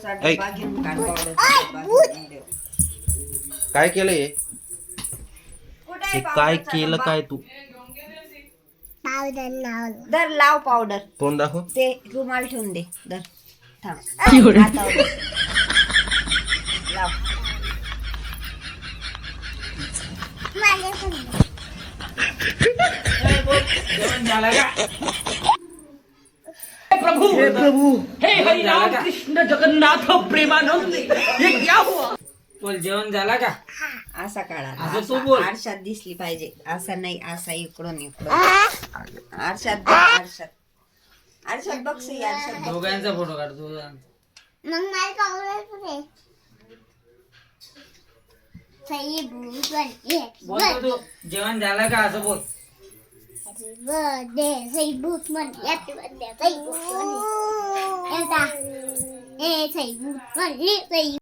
ऐक. काय केलंय हे? हे काय केलं काय तू? पावडर लावलं. धर लाव पावडर. तोंड दाखव. ते रुमाल ठेवून दे. धर थांब. हातावर दे. लाव. मला पण दे. प्रभु हे प्रभु हे हरि राम कृष्ण जगन्नाथ प्रेमानंद ये क्या हुआ? बोल जेवण झाला का? असा काढा. असं तू बोल. आरशात दिसली पाहिजे. असा नाही, असा इकडून इकडून. आरशात बघ, आरशात. आरशात बघ सई, आरशात बघ. दोघांचा फोटो काढ दोघांचा. मग मला पावडर पण दे. सई भूत बनली. बोल तू जेवण झाला का असं बोल. बर्थडे सई भूत बनली. हॅपी बर्थडे सई भूत बनली. ए सई भूत बनली. सई